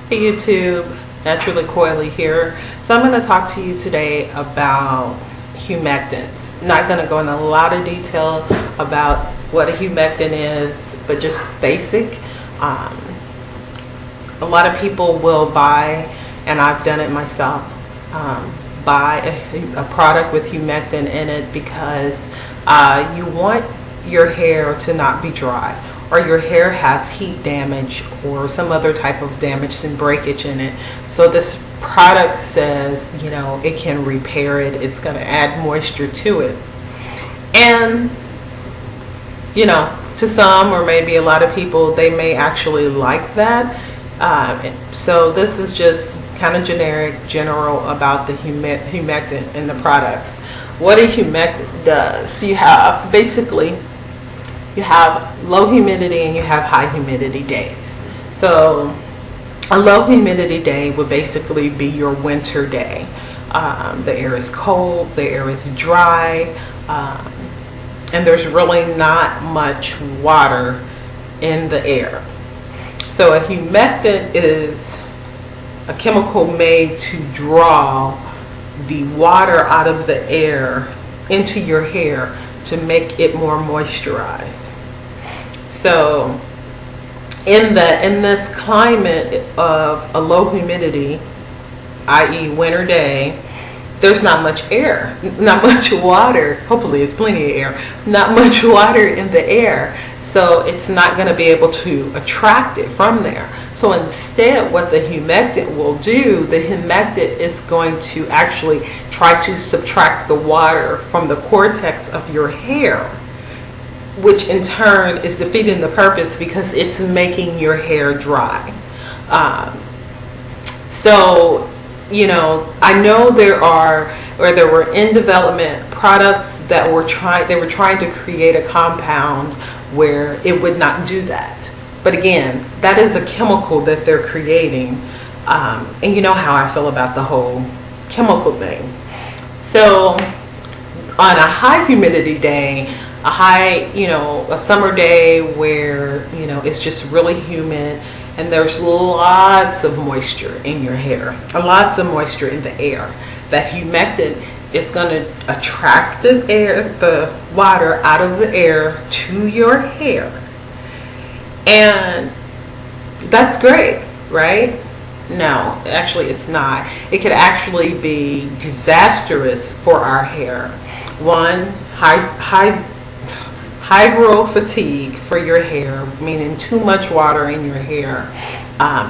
Hey YouTube, Naturally Coily here. So I'm going to talk to you today about humectants. Not going to go into a lot of detail about what a humectant is, but just basic. A lot of people will buy, and I've done it myself, buy a product with humectant in it because you want your hair to not be dry, or your hair has heat damage or some other type of damage and breakage in it. So this product says, you know, it can repair it. It's going to add moisture to it. And, you know, to some or maybe a lot of people, they may actually like that. So this is just kind of general about the humectant in the products. What a humectant does, you have basically you have low humidity and you have high humidity days. So a low humidity day would basically be your winter day. The air is cold, the air is dry, and there's really not much water in the air. So a humectant is a chemical made to draw the water out of the air into your hair to make it more moisturized. So in this climate of a low humidity, i.e. winter day, there's not much air, not much water. Hopefully it's plenty of air, not much water in the air. So it's not going to be able to attract it from there. So instead, what the humectant will do, the humectant is going to actually try to subtract the water from the cortex of your hair, which in turn is defeating the purpose because it's making your hair dry. So, you know, I know there were in development products that they were trying to create a compound where it would not do that. But again, that is a chemical that they're creating. And you know how I feel about the whole chemical thing. So on a high humidity day, a summer day where, you know, it's just really humid and there's lots of moisture in your hair, lots of moisture in the air, that humectant is going to attract the water out of the air to your hair. And that's great, right? No, actually it's not. It could actually be disastrous for our hair. One, hydro fatigue for your hair, meaning too much water in your hair.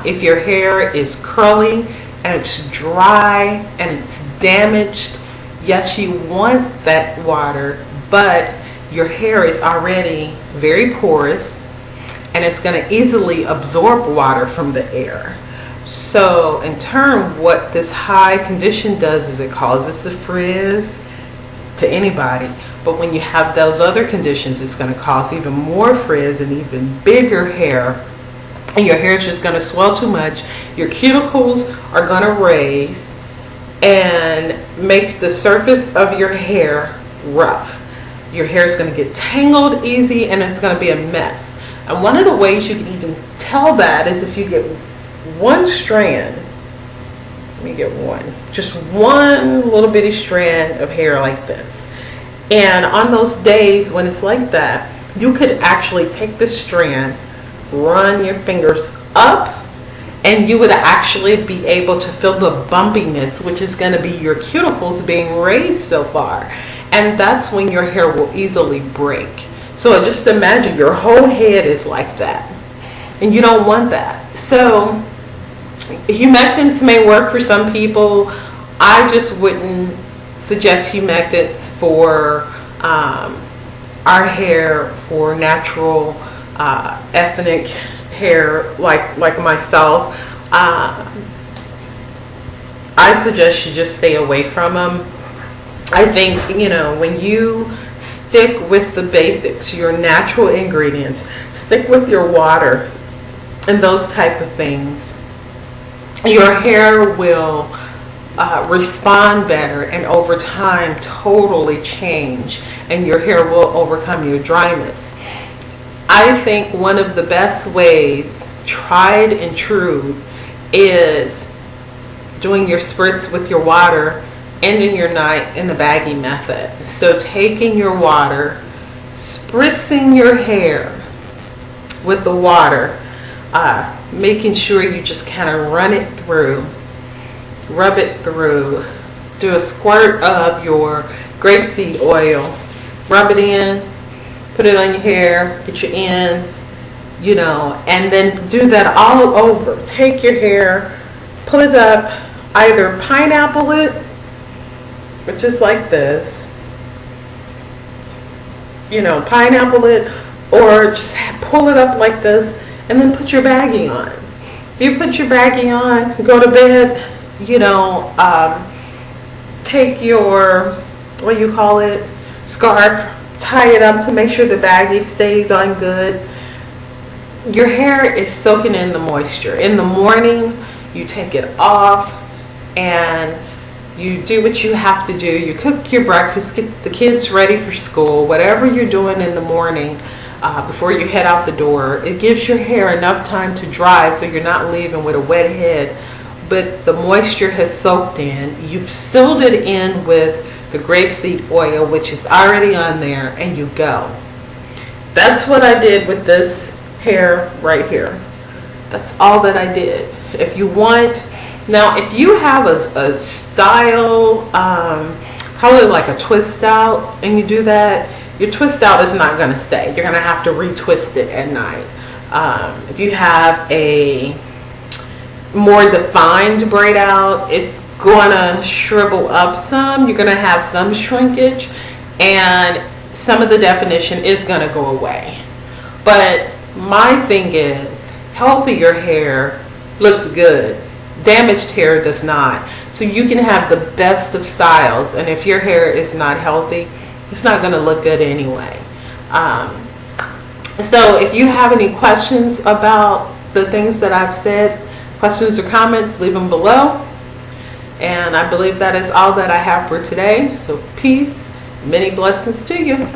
If your hair is curly and it's dry and it's damaged, yes, you want that water, but your hair is already very porous and it's going to easily absorb water from the air. So in turn, what this high condition does is it causes the frizz to anybody. But when you have those other conditions, it's going to cause even more frizz and even bigger hair. And your hair is just going to swell too much. Your cuticles are going to raise and make the surface of your hair rough. Your hair is going to get tangled easy and it's going to be a mess. And one of the ways you can even tell that is if you get one strand. Let me get one. Just one little bitty strand of hair like this. And on those days when it's like that, you could actually take this strand, run your fingers up, and you would actually be able to feel the bumpiness, which is going to be your cuticles being raised so far. And that's when your hair will easily break. So just imagine your whole head is like that. And you don't want that. So humectants may work for some people. I just wouldn't suggest humectants for our hair, for natural ethnic hair like myself. I suggest you just stay away from them. I think, you know, when you stick with the basics, your natural ingredients, stick with your water and those type of things, your hair will respond better and over time totally change, and your hair will overcome your dryness. I think one of the best ways, tried and true, is doing your spritz with your water, ending your night in the baggy method. So taking your water, spritzing your hair with the water, making sure you just kind of run it through, rub it through, do a squirt of your grapeseed oil, rub it in, put it on your hair, get your ends, and then do that all over. Take your hair, pull it up, either pineapple it, but just like this, pineapple it, or just pull it up like this, and then put your baggie on. You put your baggie on, go to bed, take your, scarf, tie it up to make sure the baggie stays on good. Your hair is soaking in the moisture. In the morning, you take it off and you do what you have to do. You cook your breakfast, get the kids ready for school, whatever you're doing in the morning before you head out the door. It gives your hair enough time to dry so you're not leaving with a wet head, but the moisture has soaked in. You've sealed it in with the grapeseed oil, which is already on there, and you go. That's what I did with this hair right here. That's all that I did. If you want, now if you have a style, probably like a twist out, and you do that, your twist out is not going to stay. You're going to have to retwist it at night. If you have a more defined braid out, it's going to shrivel up some. You're going to have some shrinkage, and some of the definition is going to go away. But my thing is, healthier hair looks good. Damaged hair does not. So you can have the best of styles, and if your hair is not healthy, it's not going to look good anyway. So if you have any questions about the things that I've said, questions or comments, leave them below. And I believe that is all that I have for today. So peace, many blessings to you.